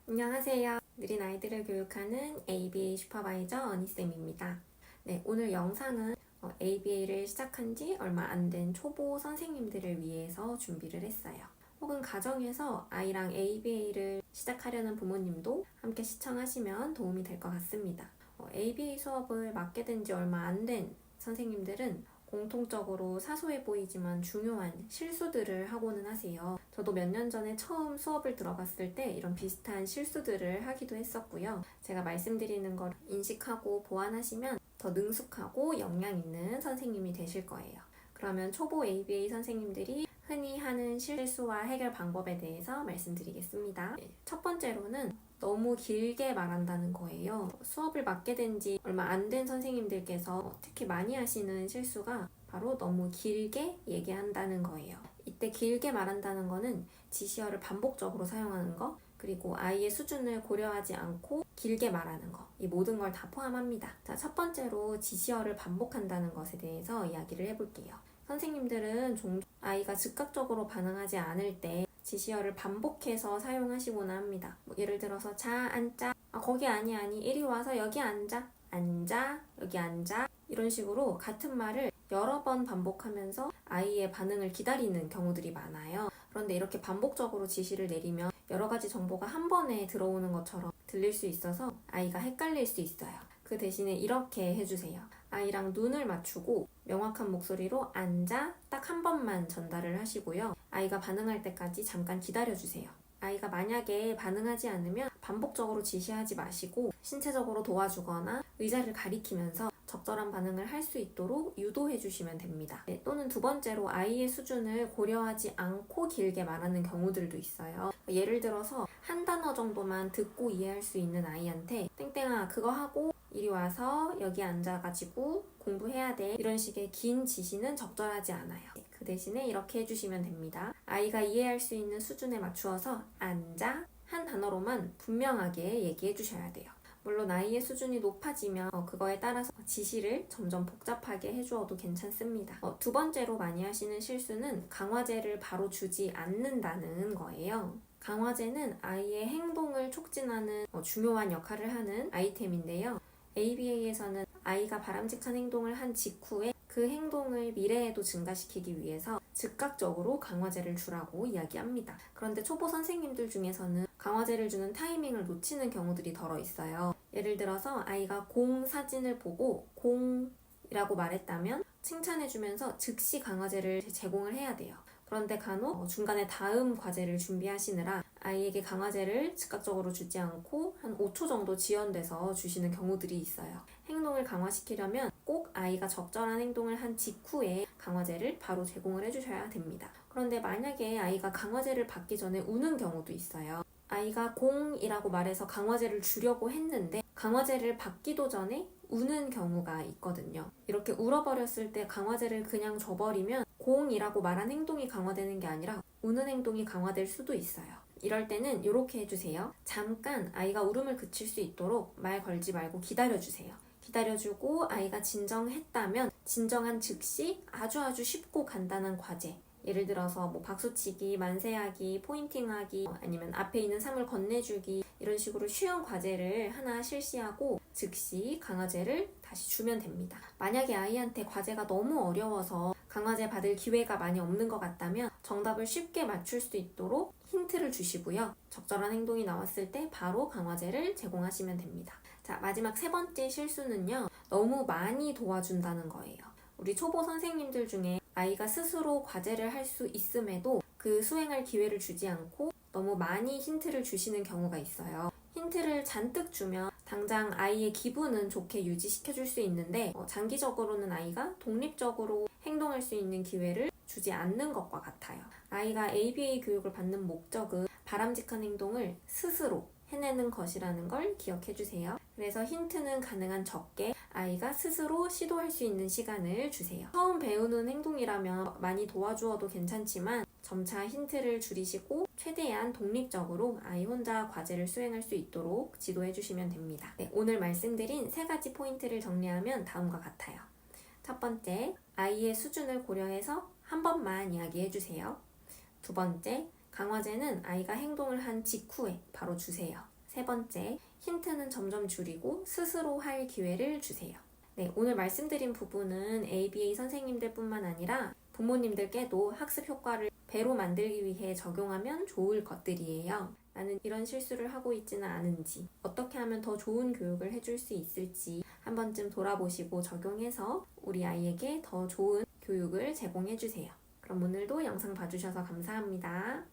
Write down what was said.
안녕하세요. 느린 아이들을 교육하는 ABA 슈퍼바이저 언니쌤입니다. 네, 오늘 영상은 ABA를 시작한 지 얼마 안 된 초보 선생님들을 위해서 준비를 했어요. 혹은 가정에서 아이랑 ABA를 시작하려는 부모님도 함께 시청하시면 도움이 될 것 같습니다. ABA 수업을 맡게 된 지 얼마 안 된 선생님들은 공통적으로 사소해 보이지만 중요한 실수들을 하고는 하세요. 저도 몇 년 전에 처음 수업을 들어갔을 때 이런 비슷한 실수들을 하기도 했었고요. 제가 말씀드리는 걸 인식하고 보완하시면 더 능숙하고 역량 있는 선생님이 되실 거예요. 그러면 초보 ABA 선생님들이 흔히 하는 실수와 해결 방법에 대해서 말씀드리겠습니다. 첫 번째로는 너무 길게 말한다는 거예요. 수업을 맡게 된 지 얼마 안 된 선생님들께서 특히 많이 하시는 실수가 바로 너무 길게 얘기한다는 거예요. 이때 길게 말한다는 거는 지시어를 반복적으로 사용하는 거, 그리고 아이의 수준을 고려하지 않고 길게 말하는 거, 이 모든 걸 다 포함합니다. 자, 첫 번째로 지시어를 반복한다는 것에 대해서 이야기를 해볼게요. 선생님들은 종종 아이가 즉각적으로 반응하지 않을 때 지시어를 반복해서 사용하시곤 합니다. 예를 들어서 자, 앉자, 거기 아니 이리 와서 여기 앉아, 앉아, 여기 앉아, 이런 식으로 같은 말을 여러 번 반복하면서 아이의 반응을 기다리는 경우들이 많아요. 그런데 이렇게 반복적으로 지시를 내리면 여러 가지 정보가 한 번에 들어오는 것처럼 들릴 수 있어서 아이가 헷갈릴 수 있어요. 그 대신에 이렇게 해주세요. 아이랑 눈을 맞추고 명확한 목소리로 앉아 딱 한 번만 전달을 하시고요. 아이가 반응할 때까지 잠깐 기다려주세요. 아이가 만약에 반응하지 않으면 반복적으로 지시하지 마시고 신체적으로 도와주거나 의자를 가리키면서 적절한 반응을 할 수 있도록 유도해 주시면 됩니다. 또는 두 번째로 아이의 수준을 고려하지 않고 길게 말하는 경우들도 있어요. 예를 들어서 한 단어 정도만 듣고 이해할 수 있는 아이한테 땡땡아 그거 하고 이리 와서 여기 앉아가지고 공부해야 돼, 이런 식의 긴 지시는 적절하지 않아요. 그 대신에 이렇게 해주시면 됩니다. 아이가 이해할 수 있는 수준에 맞추어서 앉아 한 단어로만 분명하게 얘기해 주셔야 돼요. 물론 아이의 수준이 높아지면 그거에 따라서 지시를 점점 복잡하게 해주어도 괜찮습니다. 두 번째로 많이 하시는 실수는 강화제를 바로 주지 않는다는 거예요. 강화제는 아이의 행동을 촉진하는 중요한 역할을 하는 아이템인데요. ABA에서는 아이가 바람직한 행동을 한 직후에 그 행동을 미래에도 증가시키기 위해서 즉각적으로 강화제를 주라고 이야기합니다. 그런데 초보 선생님들 중에서는 강화제를 주는 타이밍을 놓치는 경우들이 덜어 있어요. 예를 들어서 아이가 공 사진을 보고 공이라고 말했다면 칭찬해주면서 즉시 강화제를 제공을 해야 돼요. 그런데 간혹 중간에 다음 과제를 준비하시느라 아이에게 강화제를 즉각적으로 주지 않고 한 5초 정도 지연돼서 주시는 경우들이 있어요. 행동을 강화시키려면 꼭 아이가 적절한 행동을 한 직후에 강화제를 바로 제공을 해주셔야 됩니다. 그런데 만약에 아이가 강화제를 받기 전에 우는 경우도 있어요. 아이가 공이라고 말해서 강화제를 주려고 했는데 강화제를 받기도 전에 우는 경우가 있거든요. 이렇게 울어버렸을 때 강화제를 그냥 줘버리면 공이라고 말한 행동이 강화되는 게 아니라 우는 행동이 강화될 수도 있어요. 이럴 때는 이렇게 해주세요. 잠깐 아이가 울음을 그칠 수 있도록 말 걸지 말고 기다려주세요. 기다려주고 아이가 진정했다면 진정한 즉시 아주 쉽고 간단한 과제, 예를 들어서 박수치기, 만세하기, 포인팅하기, 아니면 앞에 있는 상을 건네주기, 이런 식으로 쉬운 과제를 하나 실시하고 즉시 강화제를 다시 주면 됩니다. 만약에 아이한테 과제가 너무 어려워서 강화제 받을 기회가 많이 없는 것 같다면 정답을 쉽게 맞출 수 있도록 힌트를 주시고요. 적절한 행동이 나왔을 때 바로 강화제를 제공하시면 됩니다. 자, 마지막 세 번째 실수는요. 너무 많이 도와준다는 거예요. 우리 초보 선생님들 중에 아이가 스스로 과제를 할 수 있음에도 그 수행할 기회를 주지 않고 너무 많이 힌트를 주시는 경우가 있어요. 힌트를 잔뜩 주면 당장 아이의 기분은 좋게 유지시켜줄 수 있는데 장기적으로는 아이가 독립적으로 행동할 수 있는 기회를 주지 않는 것과 같아요. 아이가 ABA 교육을 받는 목적은 바람직한 행동을 스스로 해내는 것이라는 걸 기억해 주세요. 그래서 힌트는 가능한 적게 아이가 스스로 시도할 수 있는 시간을 주세요. 처음 배우는 행동이라면 많이 도와주어도 괜찮지만 점차 힌트를 줄이시고 최대한 독립적으로 아이 혼자 과제를 수행할 수 있도록 지도해 주시면 됩니다. 오늘 말씀드린 세 가지 포인트를 정리하면 다음과 같아요. 첫 번째, 아이의 수준을 고려해서 한 번만 이야기해 주세요. 두 번째, 강화제는 아이가 행동을 한 직후에 바로 주세요. 세 번째, 힌트는 점점 줄이고 스스로 할 기회를 주세요. 네, 오늘 말씀드린 부분은 ABA 선생님들 뿐만 아니라 부모님들께도 학습 효과를 배로 만들기 위해 적용하면 좋을 것들이에요. 나는 이런 실수를 하고 있지는 않은지, 어떻게 하면 더 좋은 교육을 해줄 수 있을지 한 번쯤 돌아보시고 적용해서 우리 아이에게 더 좋은 교육을 제공해주세요. 그럼 오늘도 영상 봐주셔서 감사합니다.